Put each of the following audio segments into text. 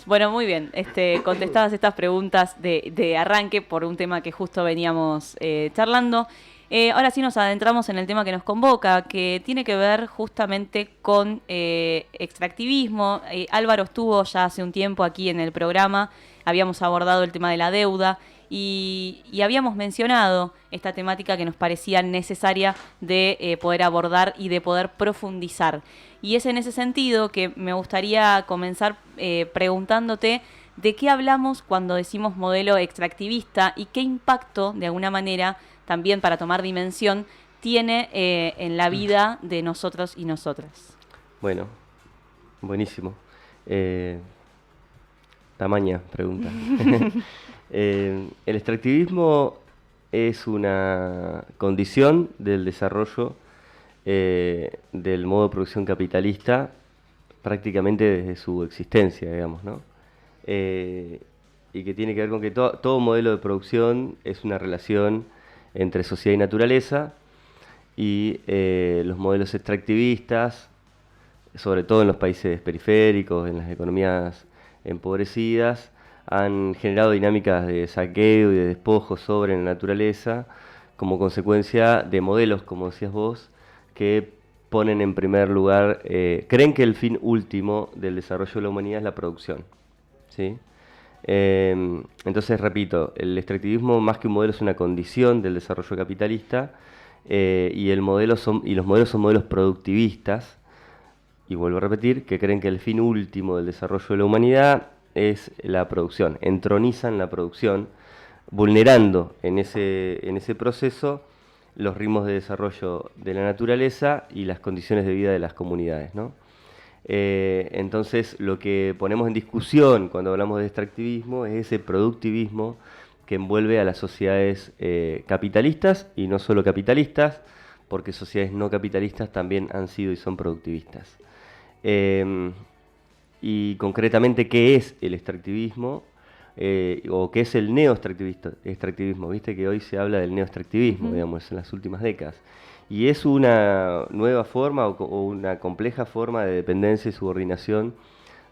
Bueno, muy bien. Contestadas estas preguntas de arranque por un tema que justo veníamos charlando. Ahora sí nos adentramos en el tema que nos convoca, que tiene que ver justamente con extractivismo. Álvaro estuvo ya hace un tiempo aquí en el programa, habíamos abordado el tema de la deuda y habíamos mencionado esta temática que nos parecía necesaria de poder abordar y de poder profundizar. Y es en ese sentido que me gustaría comenzar preguntándote de qué hablamos cuando decimos modelo extractivista y qué impacto, de alguna manera, también para tomar dimensión, tiene en la vida de nosotros y nosotras. Bueno, buenísimo. Eh, Tamaña pregunta. El extractivismo es una condición del desarrollo del modo de producción capitalista prácticamente desde su existencia, digamos, ¿no? Y que tiene que ver con que todo modelo de producción es una relación entre sociedad y naturaleza, y los modelos extractivistas, sobre todo en los países periféricos, en las economías empobrecidas, han generado dinámicas de saqueo y de despojo sobre la naturaleza como consecuencia de modelos, como decías vos, que ponen en primer lugar, creen que el fin último del desarrollo de la humanidad es la producción, ¿sí? Entonces, repito, el extractivismo más que un modelo es una condición del desarrollo capitalista, y los modelos son modelos productivistas, y vuelvo a repetir, que creen que el fin último del desarrollo de la humanidad es la producción. Entronizan la producción, vulnerando en ese proceso los ritmos de desarrollo de la naturaleza y las condiciones de vida de las comunidades, ¿no? Entonces, lo que ponemos en discusión cuando hablamos de extractivismo es ese productivismo que envuelve a las sociedades capitalistas, y no solo capitalistas, porque sociedades no capitalistas también han sido y son productivistas. Y concretamente, ¿qué es el extractivismo? O qué es el extractivismo. Viste que hoy se habla del neoextractivismo, digamos, en las últimas décadas. Y es una nueva forma o una compleja forma de dependencia y subordinación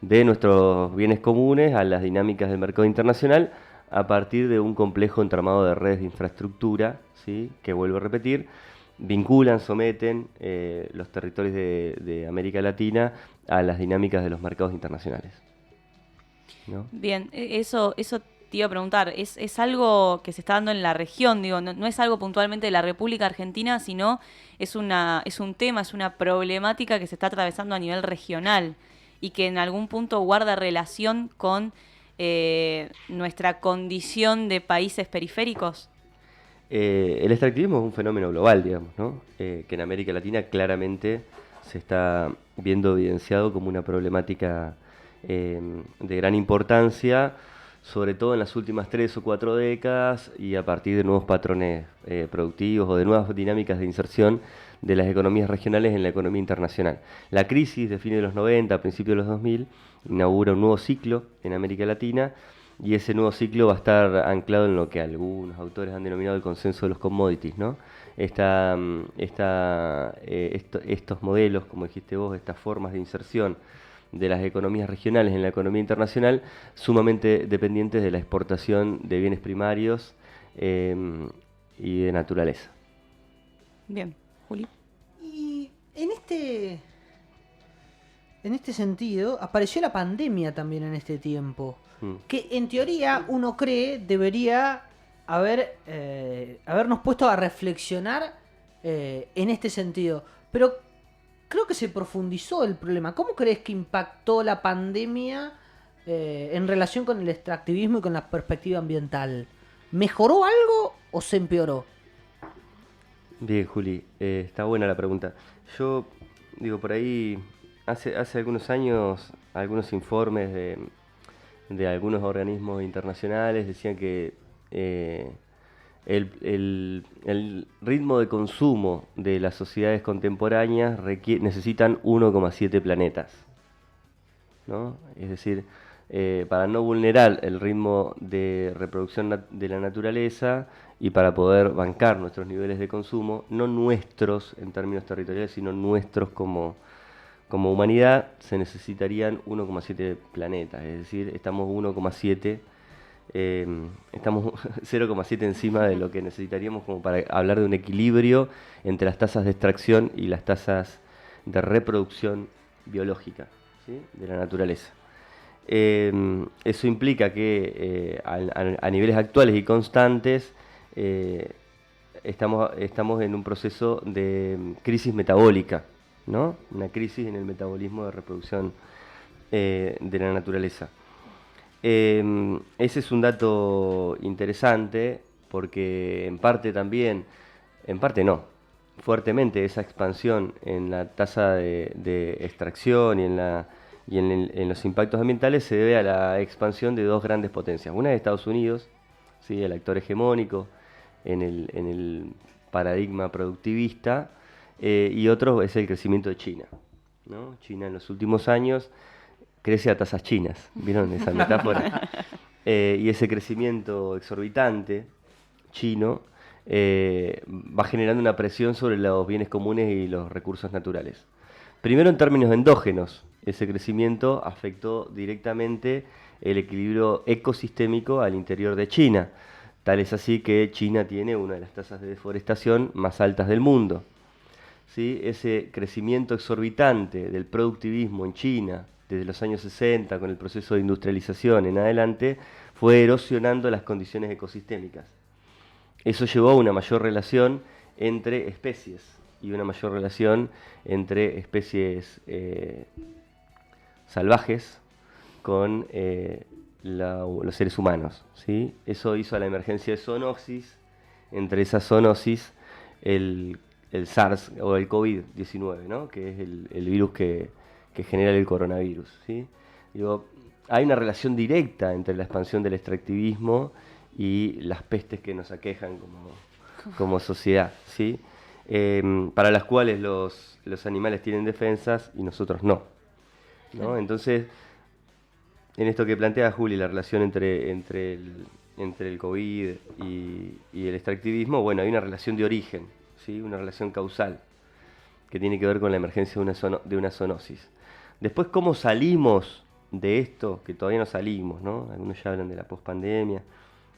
de nuestros bienes comunes a las dinámicas del mercado internacional, a partir de un complejo entramado de redes de infraestructura, ¿sí? Que, vuelvo a repetir, vinculan, someten los territorios de América Latina a las dinámicas de los mercados internacionales, ¿no? Bien, eso te iba a preguntar, ¿es algo que se está dando en la región? Digo, no es algo puntualmente de la República Argentina, sino es un tema, es una problemática que se está atravesando a nivel regional y que en algún punto guarda relación con nuestra condición de países periféricos. El extractivismo es un fenómeno global, digamos, ¿no? Que en América Latina claramente se está viendo evidenciado como una problemática de gran importancia, sobre todo en las últimas 3 o 4 décadas, y a partir de nuevos patrones productivos o de nuevas dinámicas de inserción de las economías regionales en la economía internacional. La crisis de fines de los 90, a principios de los 2000, inaugura un nuevo ciclo en América Latina, y ese nuevo ciclo va a estar anclado en lo que algunos autores han denominado el consenso de los commodities, ¿no? Estos modelos, como dijiste vos, estas formas de inserción de las economías regionales en la economía internacional, sumamente dependientes de la exportación de bienes primarios y de naturaleza. Bien, Juli. Y en este sentido, apareció la pandemia también en este tiempo, que en teoría uno cree debería habernos puesto a reflexionar en este sentido. Pero creo que se profundizó el problema. ¿Cómo crees que impactó la pandemia en relación con el extractivismo y con la perspectiva ambiental? ¿Mejoró algo o se empeoró? Bien, Juli, está buena la pregunta. Yo digo, por ahí, hace algunos años, algunos informes de algunos organismos internacionales decían que el ritmo de consumo de las sociedades contemporáneas necesitan 1,7 planetas, ¿no? Es decir, para no vulnerar el ritmo de reproducción de la naturaleza y para poder bancar nuestros niveles de consumo, no nuestros en términos territoriales, sino nuestros como como humanidad se necesitarían 1,7 planetas, es decir, estamos 1,7, estamos 0,7 encima de lo que necesitaríamos como para hablar de un equilibrio entre las tasas de extracción y las tasas de reproducción biológica, ¿sí?, de la naturaleza. Eso implica que a niveles actuales y constantes estamos en un proceso de crisis metabólica, ¿no? Una crisis en el metabolismo de reproducción de la naturaleza. Ese es un dato interesante porque en parte no, fuertemente esa expansión en la tasa de extracción y en los impactos ambientales se debe a la expansión de dos grandes potencias. Una es Estados Unidos, ¿sí?, el actor hegemónico en el paradigma productivista, y otro es el crecimiento de China, ¿no? China en los últimos años crece a tasas chinas, ¿vieron esa metáfora? Y ese crecimiento exorbitante chino va generando una presión sobre los bienes comunes y los recursos naturales. Primero, en términos endógenos, ese crecimiento afectó directamente el equilibrio ecosistémico al interior de China. Tal es así que China tiene una de las tasas de deforestación más altas del mundo, ¿sí? Ese crecimiento exorbitante del productivismo en China desde los años 60, con el proceso de industrialización en adelante, fue erosionando las condiciones ecosistémicas. Eso llevó a una mayor relación entre especies y una mayor relación entre especies salvajes con los seres humanos, ¿sí? Eso hizo a la emergencia de zoonosis, entre esas zoonosis el SARS o el COVID-19, ¿no?, que es el virus que genera el coronavirus, ¿sí? Digo, hay una relación directa entre la expansión del extractivismo y las pestes que nos aquejan como sociedad, ¿sí? Para las cuales los animales tienen defensas y nosotros no, ¿no? Entonces, en esto que plantea Juli, la relación entre el COVID y el extractivismo, bueno, hay una relación de origen, ¿sí?, una relación causal que tiene que ver con la emergencia de una zoonosis. Después, ¿cómo salimos de esto? Que todavía no salimos, ¿no? Algunos ya hablan de la pospandemia.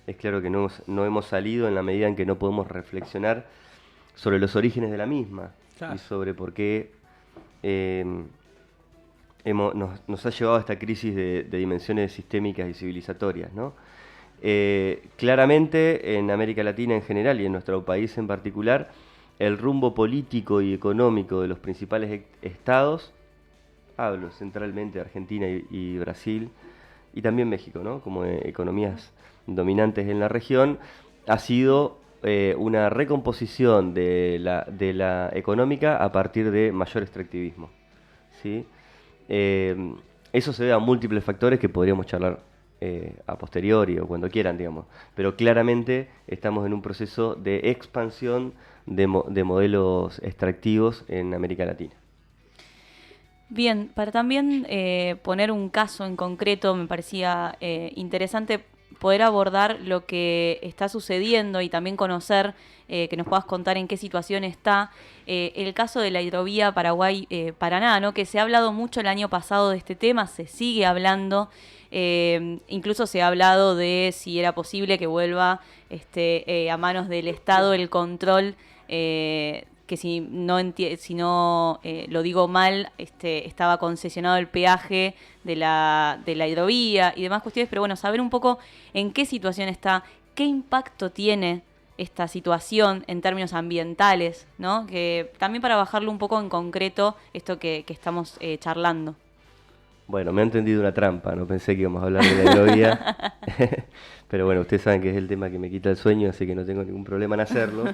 Es claro que no hemos salido en la medida en que no podemos reflexionar sobre los orígenes de la misma, claro, y sobre por qué nos ha llevado a esta crisis de dimensiones sistémicas y civilizatorias, ¿no? Claramente, en América Latina en general y en nuestro país en particular, el rumbo político y económico de los principales estados, hablo centralmente de Argentina y Brasil, y también México, ¿no?, como economías dominantes en la región, ha sido una recomposición de la económica a partir de mayor extractivismo, ¿sí? Eso se debe a múltiples factores que podríamos charlar a posteriori o cuando quieran, digamos, pero claramente estamos en un proceso de expansión de modelos extractivos en América Latina. Bien, para también poner un caso en concreto, me parecía interesante poder abordar lo que está sucediendo y también conocer, que nos puedas contar en qué situación está, el caso de la hidrovía Paraguay-Paraná, ¿no?, que se ha hablado mucho el año pasado de este tema, se sigue hablando, incluso se ha hablado de si era posible que vuelva a manos del Estado el control, que si no lo digo mal, estaba concesionado el peaje de la hidrovía y demás cuestiones, pero bueno, saber un poco en qué situación está, qué impacto tiene esta situación en términos ambientales, ¿no? Que también para bajarlo un poco en concreto esto que estamos charlando. Bueno, me ha entendido una trampa, no pensé que íbamos a hablar de la hidrovía, pero bueno, ustedes saben que es el tema que me quita el sueño, así que no tengo ningún problema en hacerlo,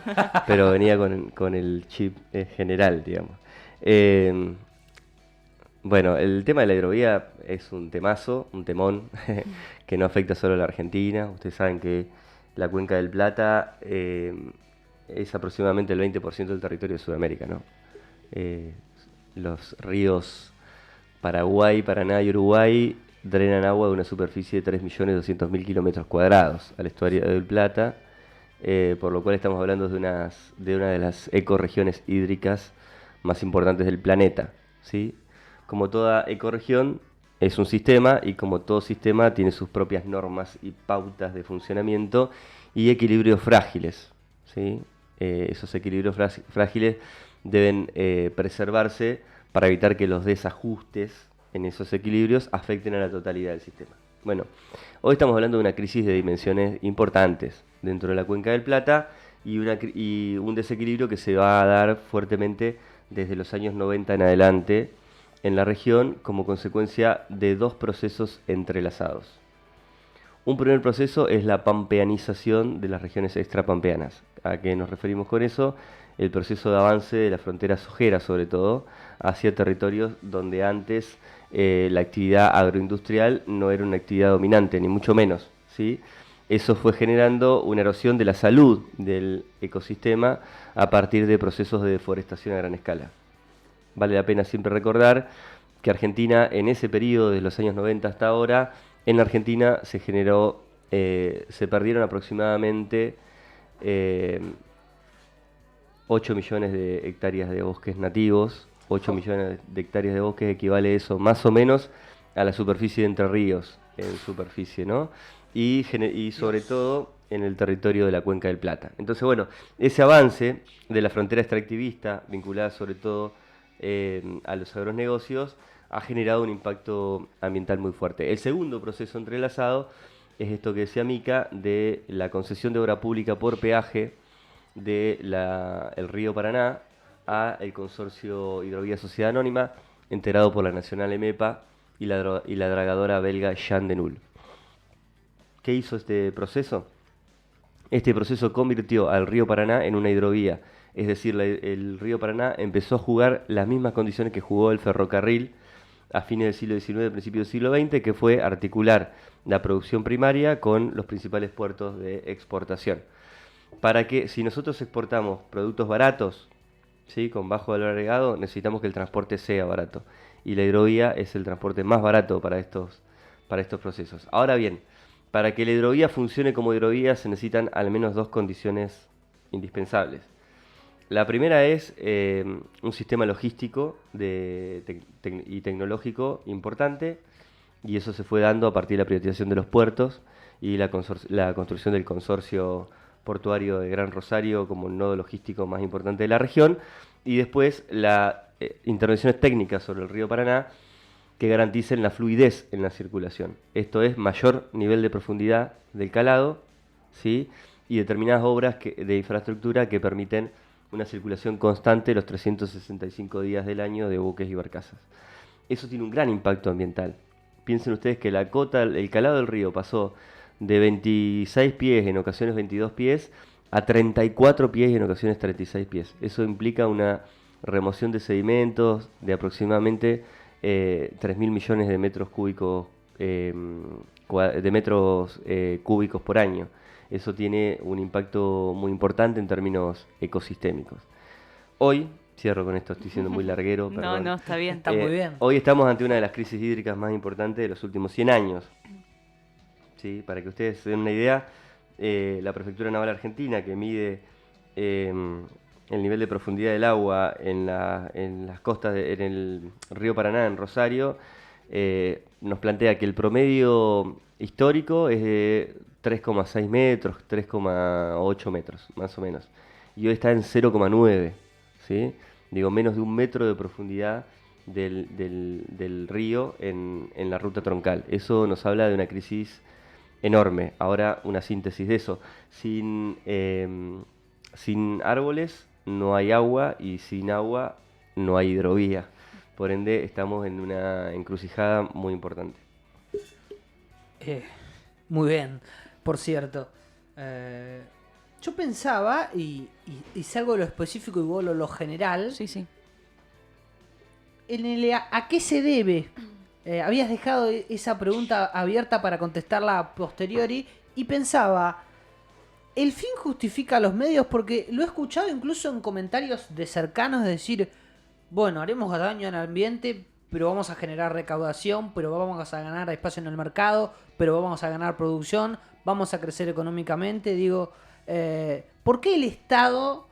pero venía con el chip general, digamos. Bueno, el tema de la hidrovía es un temazo, un temón, que no afecta solo a la Argentina. Ustedes saben que la Cuenca del Plata es aproximadamente el 20% del territorio de Sudamérica, ¿no? Los ríos Paraguay, Paraná y Uruguay drenan agua de una superficie de 3.200.000 kilómetros cuadrados al estuario del Plata, por lo cual estamos hablando de una de las ecorregiones hídricas más importantes del planeta, ¿sí? como toda ecorregión, es un sistema y como todo sistema tiene sus propias normas y pautas de funcionamiento y equilibrios frágiles, ¿sí? Esos equilibrios frágiles deben preservarse para evitar que los desajustes en esos equilibrios afecten a la totalidad del sistema. Bueno, hoy estamos hablando de una crisis de dimensiones importantes dentro de la Cuenca del Plata y un desequilibrio que se va a dar fuertemente desde los años 90 en adelante en la región como consecuencia de dos procesos entrelazados. Un primer proceso es la pampeanización de las regiones extrapampeanas. ¿A qué nos referimos con eso? El proceso de avance de la frontera sojera, sobre todo, hacia territorios donde antes la actividad agroindustrial no era una actividad dominante, ni mucho menos, ¿sí? Eso fue generando una erosión de la salud del ecosistema a partir de procesos de deforestación a gran escala. Vale la pena siempre recordar que Argentina, en ese periodo, de los años 90 hasta ahora, en la Argentina se perdieron aproximadamente 8 millones de hectáreas de bosques nativos. 8 millones de hectáreas de bosques equivale eso más o menos a la superficie de Entre Ríos, en superficie, ¿no? Y sobre todo en el territorio de la Cuenca del Plata. Entonces, bueno, ese avance de la frontera extractivista, vinculada sobre todo a los agronegocios, ha generado un impacto ambiental muy fuerte. El segundo proceso entrelazado es esto que decía Mica, de la concesión de obra pública por peaje del río Paraná a el consorcio Hidrovía Sociedad Anónima, integrado por la Nacional EMEPA y la dragadora belga Jan de Null. ¿Qué hizo este proceso? Este proceso convirtió al río Paraná en una hidrovía, es decir, el río Paraná empezó a jugar las mismas condiciones que jugó el ferrocarril a fines del siglo XIX, principios del siglo XX, que fue articular la producción primaria con los principales puertos de exportación. Para que, si nosotros exportamos productos baratos, ¿sí?, con bajo valor agregado, necesitamos que el transporte sea barato. Y la hidrovía es el transporte más barato para estos procesos. Ahora bien, para que la hidrovía funcione como hidrovía se necesitan al menos dos condiciones indispensables. La primera es un sistema logístico y tecnológico importante, y eso se fue dando a partir de la privatización de los puertos y la construcción del consorcio portuario de Gran Rosario como el nodo logístico más importante de la región, y después las intervenciones técnicas sobre el río Paraná que garanticen la fluidez en la circulación. Esto es mayor nivel de profundidad del calado, ¿sí?, y determinadas obras de infraestructura que permiten una circulación constante los 365 días del año de buques y barcazas. Eso tiene un gran impacto ambiental. Piensen ustedes que el calado del río pasó de 26 pies, en ocasiones 22 pies, a 34 pies y en ocasiones 36 pies. Eso implica una remoción de sedimentos de aproximadamente 3.000 millones de metros cúbicos cúbicos por año. Eso tiene un impacto muy importante en términos ecosistémicos. Hoy, cierro con esto, estoy siendo muy larguero, perdón. No, está bien. Está muy bien. Hoy estamos ante una de las crisis hídricas más importantes de los últimos 100 años. ¿Sí? Para que ustedes se den una idea, la Prefectura Naval Argentina, que mide el nivel de profundidad del agua en las costas, en el río Paraná, en Rosario, nos plantea que el promedio histórico es de 3,6 metros, 3,8 metros, más o menos. Y hoy está en 0,9, ¿sí? Digo, menos de 1 metro de profundidad del río en la ruta troncal. Eso nos habla de una crisis enorme. Ahora, una síntesis de eso. Sin árboles no hay agua, y sin agua no hay hidrovía. Por ende, estamos en una encrucijada muy importante. Muy bien, por cierto. Yo pensaba, y salgo de lo específico y vuelvo a lo general, Sí. en ¿a qué se debe? Habías dejado esa pregunta abierta para contestarla a posteriori, y pensaba, ¿el fin justifica los medios? Porque lo he escuchado incluso en comentarios de cercanos decir, bueno, haremos daño al ambiente, pero vamos a generar recaudación, pero vamos a ganar espacio en el mercado, pero vamos a ganar producción, vamos a crecer económicamente. Digo, ¿por qué el Estado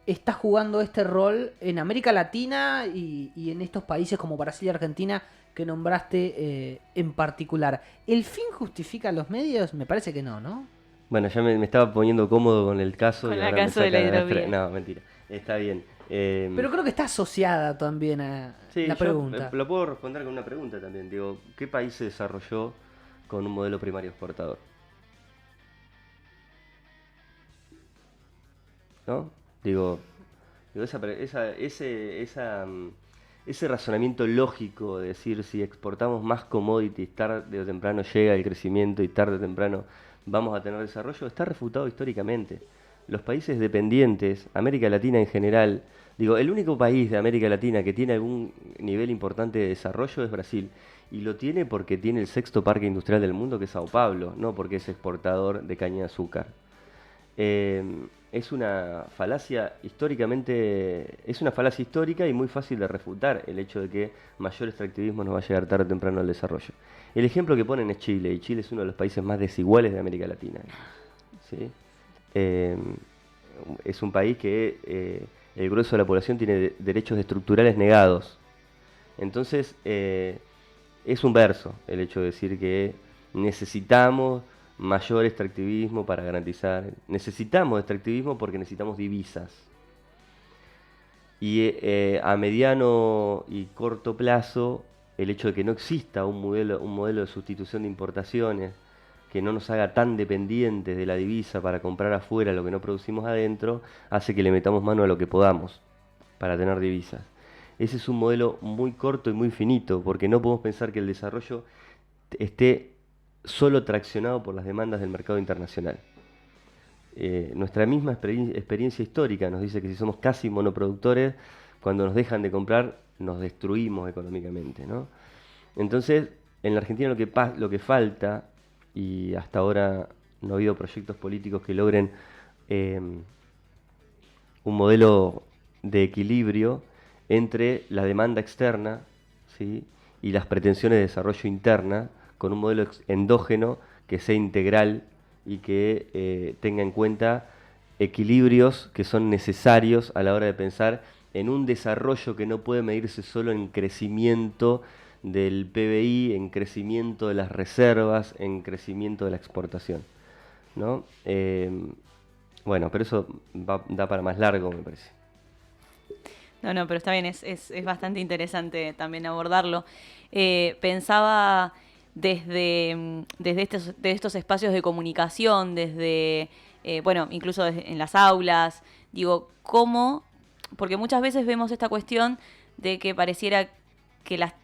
está jugando este rol en América Latina y en estos países como Brasil y Argentina que nombraste en particular. ¿El fin justifica los medios? Me parece que no, ¿no? Bueno, ya me estaba poniendo cómodo con el caso Con y el ahora caso me de la sacan hidrovía. No, mentira. Está bien. Pero creo que está asociada también a Sí, la yo pregunta. lo puedo responder con una pregunta también. Digo, ¿qué país se desarrolló con un modelo primario exportador? ¿No? Digo ese razonamiento lógico de decir si exportamos más commodities, tarde o temprano llega el crecimiento y tarde o temprano vamos a tener desarrollo, está refutado históricamente. Los países dependientes, América Latina en general, el único país de América Latina que tiene algún nivel importante de desarrollo es Brasil. Y lo tiene porque tiene el sexto parque industrial del mundo, que es Sao Paulo, no porque es exportador de caña de azúcar. Es una falacia es una falacia histórica y muy fácil de refutar el hecho de que mayor extractivismo nos va a llegar tarde o temprano al desarrollo. El ejemplo que ponen es Chile, y Chile es uno de los países más desiguales de América Latina, ¿sí? Es un país que el grueso de la población tiene derechos estructurales negados. Entonces, es un verso el hecho de decir que necesitamos mayor extractivismo para garantizar. Necesitamos extractivismo porque necesitamos divisas. Y a mediano y corto plazo, el hecho de que no exista un modelo de sustitución de importaciones que no nos haga tan dependientes de la divisa para comprar afuera lo que no producimos adentro, hace que le metamos mano a lo que podamos para tener divisas. Ese es un modelo muy corto y muy finito, porque no podemos pensar que el desarrollo esté solo traccionado por las demandas del mercado internacional. Nuestra misma experiencia histórica nos dice que si somos casi monoproductores, cuando nos dejan de comprar, nos destruimos económicamente, ¿no? Entonces, en la Argentina lo que falta, y hasta ahora no ha habido proyectos políticos que logren un modelo de equilibrio entre la demanda externa, ¿sí?, y las pretensiones de desarrollo interna, con un modelo endógeno que sea integral y que tenga en cuenta equilibrios que son necesarios a la hora de pensar en un desarrollo que no puede medirse solo en crecimiento del PBI, en crecimiento de las reservas, en crecimiento de la exportación, ¿no? Bueno, pero eso da para más largo, me parece. No, pero está bien, es bastante interesante también abordarlo. Pensaba desde de estos espacios de comunicación, bueno, incluso en las aulas, digo, ¿cómo? Porque muchas veces vemos esta cuestión de que pareciera que las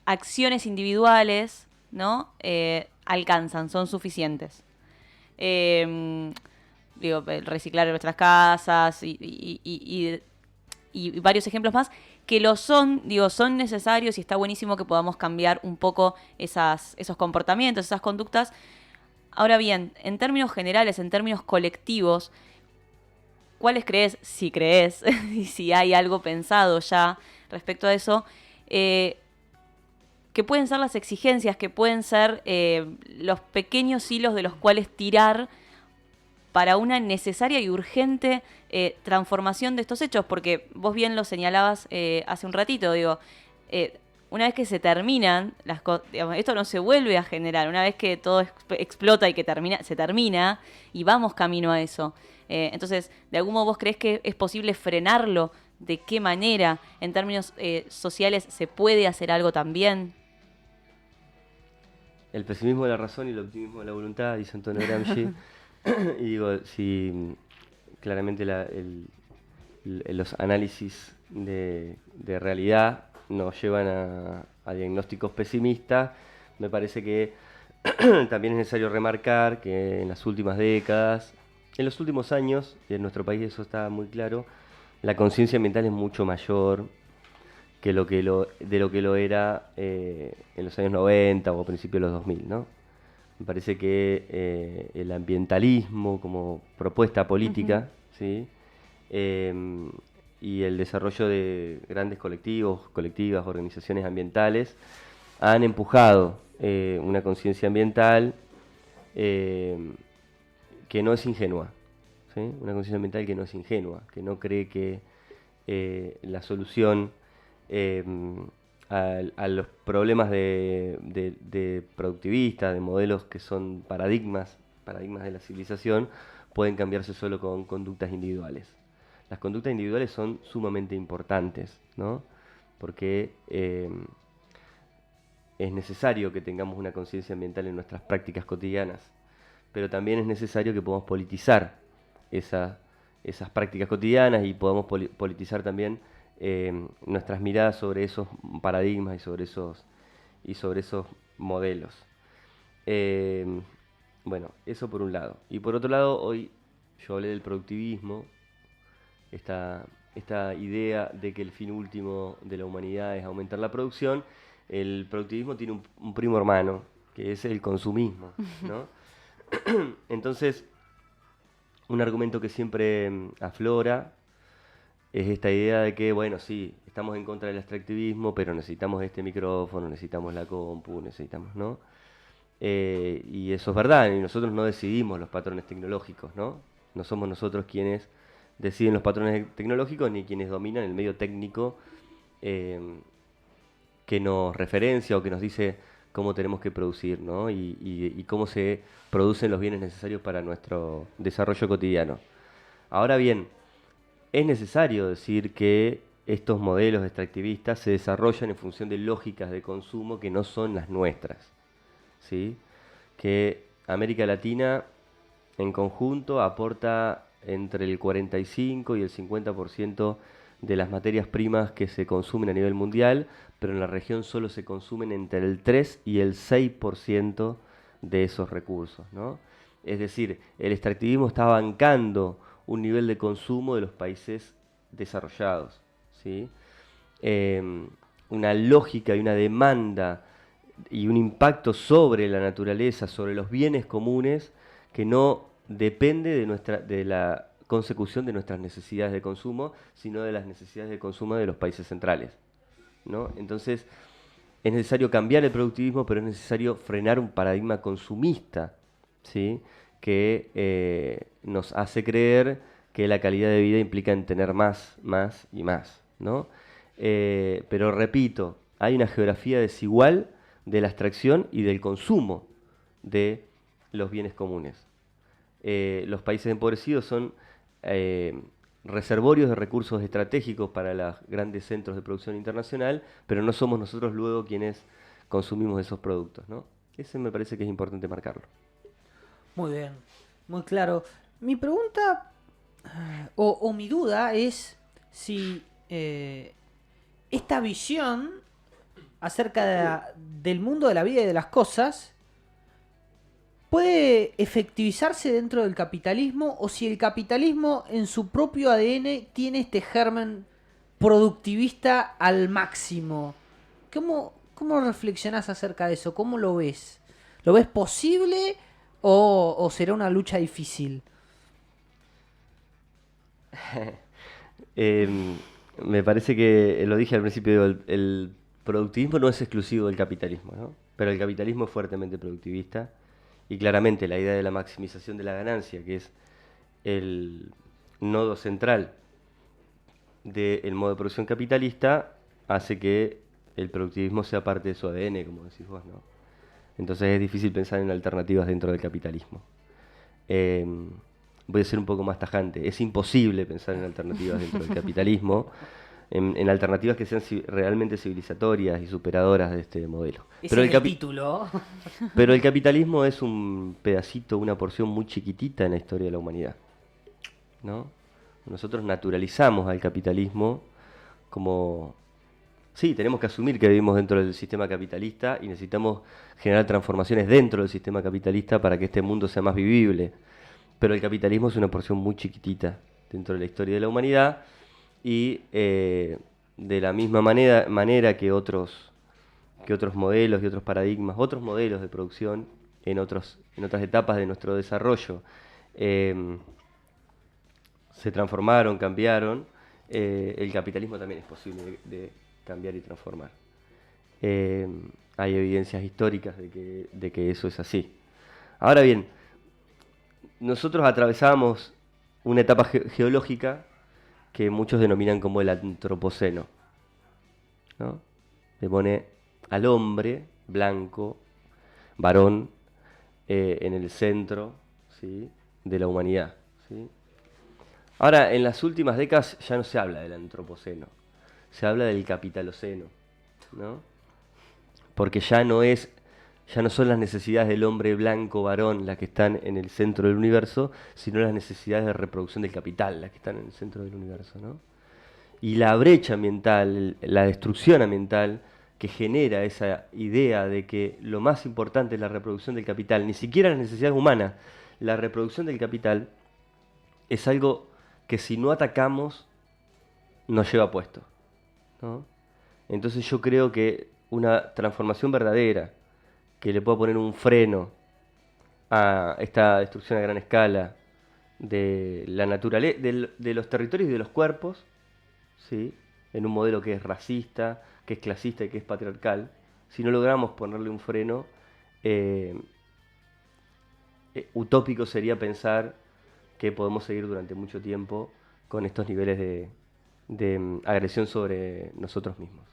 acciones individuales, ¿no?, alcanzan, son suficientes. El reciclar en nuestras casas y varios ejemplos más que son necesarios y está buenísimo que podamos cambiar un poco esos comportamientos, esas conductas. Ahora bien, en términos generales, en términos colectivos, ¿cuáles crees, si crees, y si hay algo pensado ya respecto a eso, que pueden ser las exigencias, que pueden ser los pequeños hilos de los cuales tirar para una necesaria y urgente transformación de estos hechos? Porque vos bien lo señalabas hace un ratito, una vez que se terminan las cosas, esto no se vuelve a generar, una vez que todo explota y que se termina y vamos camino a eso. Entonces, ¿de algún modo vos creés que es posible frenarlo? ¿De qué manera? En términos sociales, ¿se puede hacer algo también? El pesimismo de la razón y el optimismo de la voluntad, dice Antonio Gramsci. Y si claramente los análisis de realidad nos llevan a diagnósticos pesimistas, me parece que también es necesario remarcar que en las últimas décadas, en los últimos años, y en nuestro país eso está muy claro, la conciencia ambiental es mucho mayor que de lo que lo era en los años 90 o a principios de los 2000, ¿no? Me parece que el ambientalismo como propuesta política, ¿sí?, y el desarrollo de grandes colectivas, organizaciones ambientales, han empujado una conciencia ambiental que no es ingenua, ¿sí? Una conciencia ambiental que no es ingenua, que no cree que la solución a los problemas de productivistas, de modelos que son paradigmas de la civilización, pueden cambiarse solo con conductas individuales. Las conductas individuales son sumamente importantes, ¿no? Porque es necesario que tengamos una conciencia ambiental en nuestras prácticas cotidianas, pero también es necesario que podamos politizar esas prácticas cotidianas y podamos politizar también nuestras miradas sobre esos paradigmas y sobre esos modelos. Bueno, eso por un lado. Y por otro lado, hoy yo hablé del productivismo, esta idea de que el fin último de la humanidad es aumentar la producción. El productivismo tiene un primo hermano, que es el consumismo, ¿no? Entonces, un argumento que siempre aflora es esta idea de que, bueno, sí, estamos en contra del extractivismo, pero necesitamos este micrófono, necesitamos la compu, necesitamos, ¿no? Y eso es verdad, y nosotros no decidimos los patrones tecnológicos, ¿no? No somos nosotros quienes deciden los patrones tecnológicos ni quienes dominan el medio técnico que nos referencia o que nos dice cómo tenemos que producir, ¿no? Y cómo se producen los bienes necesarios para nuestro desarrollo cotidiano. Ahora bien, es necesario decir que estos modelos extractivistas se desarrollan en función de lógicas de consumo que no son las nuestras, ¿sí? Que América Latina en conjunto aporta entre el 45 y el 50% de las materias primas que se consumen a nivel mundial, pero en la región solo se consumen entre el 3 y el 6% de esos recursos, ¿no? Es decir, el extractivismo está bancando un nivel de consumo de los países desarrollados, ¿sí? Una lógica y una demanda y un impacto sobre la naturaleza, sobre los bienes comunes, que no depende de la consecución de nuestras necesidades de consumo, sino de las necesidades de consumo de los países centrales, ¿no? Entonces, es necesario cambiar el productivismo, pero es necesario frenar un paradigma consumista, ¿sí? Que nos hace creer que la calidad de vida implica en tener más y más, ¿no? Pero repito, hay una geografía desigual de la extracción y del consumo de los bienes comunes. Los países empobrecidos son reservorios de recursos estratégicos para los grandes centros de producción internacional, pero no somos nosotros luego quienes consumimos esos productos, ¿no? Ese me parece que es importante marcarlo. Muy bien, muy claro. Mi pregunta o mi duda es si esta visión acerca del mundo de la vida y de las cosas puede efectivizarse dentro del capitalismo, o si el capitalismo en su propio ADN tiene este germen productivista al máximo. ¿Cómo reflexionás acerca de eso? ¿Cómo lo ves? ¿Lo ves posible o será una lucha difícil? Me parece que lo dije al principio, el productivismo no es exclusivo del capitalismo, ¿no? Pero el capitalismo es fuertemente productivista. Y claramente la idea de la maximización de la ganancia, que es el nodo central del modo de producción capitalista, hace que el productivismo sea parte de su ADN, como decís vos, ¿no? Entonces es difícil pensar en alternativas dentro del capitalismo. Voy a ser un poco más tajante. Es imposible pensar en alternativas dentro del capitalismo, en alternativas que sean realmente civilizatorias y superadoras de este modelo. Pero el título. Pero el capitalismo es un pedacito, una porción muy chiquitita en la historia de la humanidad, ¿no? Nosotros naturalizamos al capitalismo como... Sí, tenemos que asumir que vivimos dentro del sistema capitalista y necesitamos generar transformaciones dentro del sistema capitalista para que este mundo sea más vivible. Pero el capitalismo es una porción muy chiquitita dentro de la historia de la humanidad. Y de la misma manera que otros modelos y otros paradigmas, otros modelos de producción en otras etapas de nuestro desarrollo se transformaron, cambiaron, el capitalismo también es posible de cambiar y transformar. Hay evidencias históricas de que eso es así. Ahora bien, nosotros atravesamos una etapa geológica que muchos denominan como el antropoceno, ¿no? Le pone al hombre blanco, varón, en el centro, ¿sí?, de la humanidad, ¿sí? Ahora, en las últimas décadas ya no se habla del antropoceno, se habla del capitaloceno, ¿no? Porque ya no son las necesidades del hombre blanco varón las que están en el centro del universo, sino las necesidades de reproducción del capital las que están en el centro del universo, ¿no? Y la brecha ambiental, la destrucción ambiental que genera esa idea de que lo más importante es la reproducción del capital, ni siquiera las necesidades humanas, la reproducción del capital es algo que si no atacamos nos lleva puesto, ¿no? Entonces yo creo que una transformación verdadera que le pueda poner un freno a esta destrucción a gran escala de la naturaleza, de los territorios y de los cuerpos, ¿sí?, en un modelo que es racista, que es clasista y que es patriarcal, si no logramos ponerle un freno, utópico sería pensar que podemos seguir durante mucho tiempo con estos niveles de agresión sobre nosotros mismos.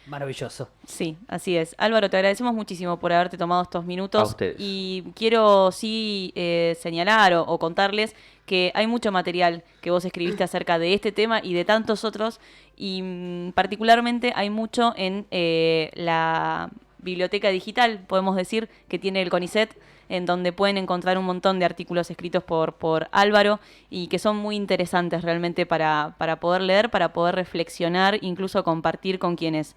Maravilloso. Sí, así es. Álvaro, te agradecemos muchísimo por haberte tomado estos minutos. A ustedes. Y quiero sí señalar o contarles que hay mucho material que vos escribiste acerca de este tema y de tantos otros. Y particularmente hay mucho en la biblioteca digital, podemos decir, que tiene el CONICET, en donde pueden encontrar un montón de artículos escritos por Álvaro y que son muy interesantes realmente para poder leer, para poder reflexionar, incluso compartir con quienes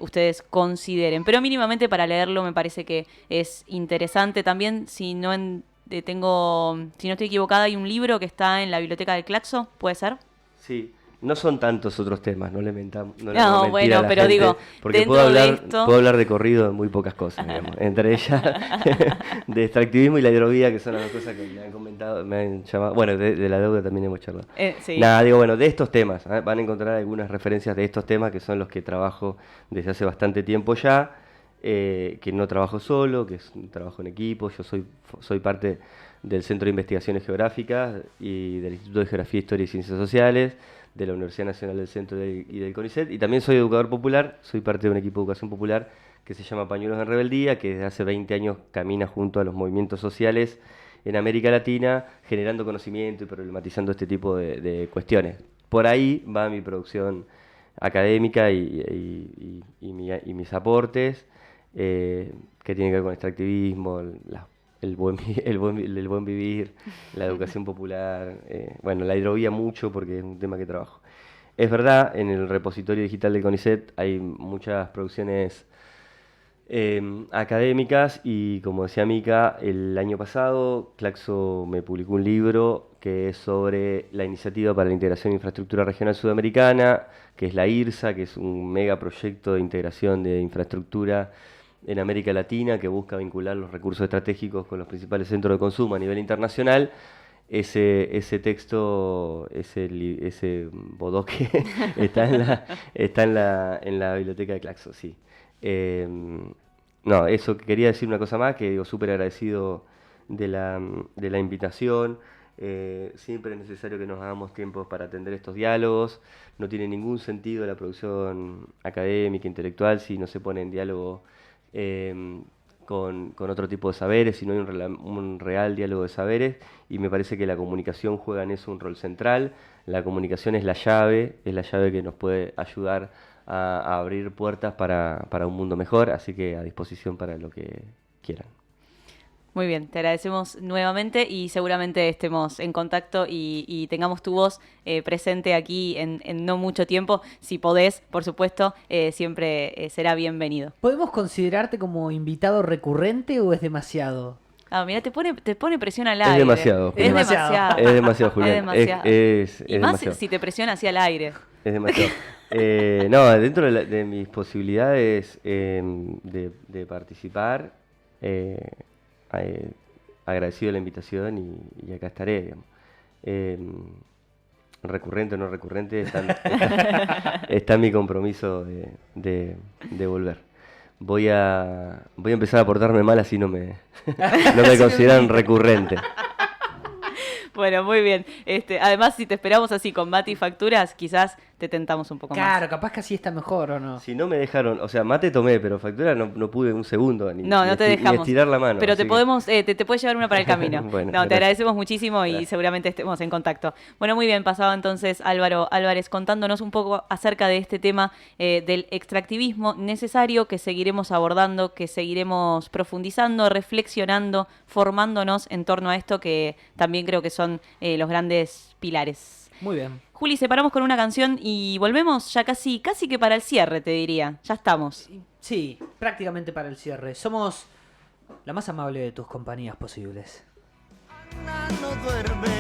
ustedes consideren. Pero mínimamente para leerlo me parece que es interesante. También, si no estoy equivocada, hay un libro que está en la biblioteca del Claxo, ¿puede ser? Sí. No son tantos otros temas, no le mentamos. No, bueno, a la pero gente, digo, porque puedo hablar de corrido de muy pocas cosas, digamos. Entre ellas de extractivismo y la hidrovía, que son las dos cosas que me han comentado, me han llamado. Bueno, de la deuda también hemos charlado. Sí. Nada, digo, bueno, de estos temas, van a encontrar algunas referencias de estos temas que son los que trabajo desde hace bastante tiempo ya, que no trabajo solo, que es un trabajo en equipo. Yo soy parte del Centro de Investigaciones Geográficas y del Instituto de Geografía, Historia y Ciencias Sociales, de la Universidad Nacional del Centro y del CONICET, y también soy educador popular, soy parte de un equipo de educación popular que se llama Pañuelos en Rebeldía, que desde hace 20 años camina junto a los movimientos sociales en América Latina, generando conocimiento y problematizando este tipo de cuestiones. Por ahí va mi producción académica y mis aportes, que tienen que ver con extractivismo, el buen vivir, la educación popular, bueno, la hidrovía mucho porque es un tema que trabajo. Es verdad, en el repositorio digital del CONICET hay muchas producciones académicas y, como decía Mica, el año pasado Claxo me publicó un libro que es sobre la Iniciativa para la Integración de Infraestructura Regional Sudamericana, que es la IRSA, que es un megaproyecto de integración de infraestructura en América Latina, que busca vincular los recursos estratégicos con los principales centros de consumo a nivel internacional. Ese texto, ese bodoque, está en la biblioteca de Claxo, sí. No, eso, quería decir una cosa más, que digo, súper agradecido de la invitación. Siempre es necesario que nos hagamos tiempo para atender estos diálogos. No tiene ningún sentido la producción académica, intelectual, si no se pone en diálogo con otro tipo de saberes, si no hay un real diálogo de saberes, y me parece que la comunicación juega en eso un rol central. La comunicación es la llave que nos puede ayudar a abrir puertas para un mundo mejor, así que a disposición para lo que quieran. Muy bien, te agradecemos nuevamente y seguramente estemos en contacto y tengamos tu voz presente aquí en no mucho tiempo. Si podés, por supuesto, siempre será bienvenido. ¿Podemos considerarte como invitado recurrente o es demasiado? Ah, mira, te pone presión al aire. Es demasiado, Julián. Es demasiado. Es demasiado, Julián. Es demasiado. Y más demasiado. si te presiona hacia el aire. Es demasiado. No, dentro de mis posibilidades de participar, agradecido la invitación y acá estaré, digamos. Recurrente o no recurrente, está mi compromiso de volver. Voy a empezar a portarme mal, así no me consideran recurrente. Bueno, muy bien. Además, si te esperamos así con mate y facturas, quizás te tentamos un poco más. Claro, capaz que así está mejor, ¿o no? Si no me dejaron, o sea, mate tomé, pero factura no pude un segundo No te ni dejamos. estirar la mano. Pero así te podemos, te puedes llevar una para el camino. Bueno, te gracias. agradecemos muchísimo y Gracias. seguramente estemos en contacto. Bueno, muy bien, pasaba entonces Álvaro Álvarez contándonos un poco acerca de este tema del extractivismo necesario que seguiremos abordando, que seguiremos profundizando, reflexionando, formándonos en torno a esto que también creo que son los grandes pilares. Muy bien. Juli, separamos con una canción y volvemos ya casi que para el cierre, te diría. Ya estamos. Sí, prácticamente para el cierre. Somos la más amable de tus compañías posibles. Ana no duerme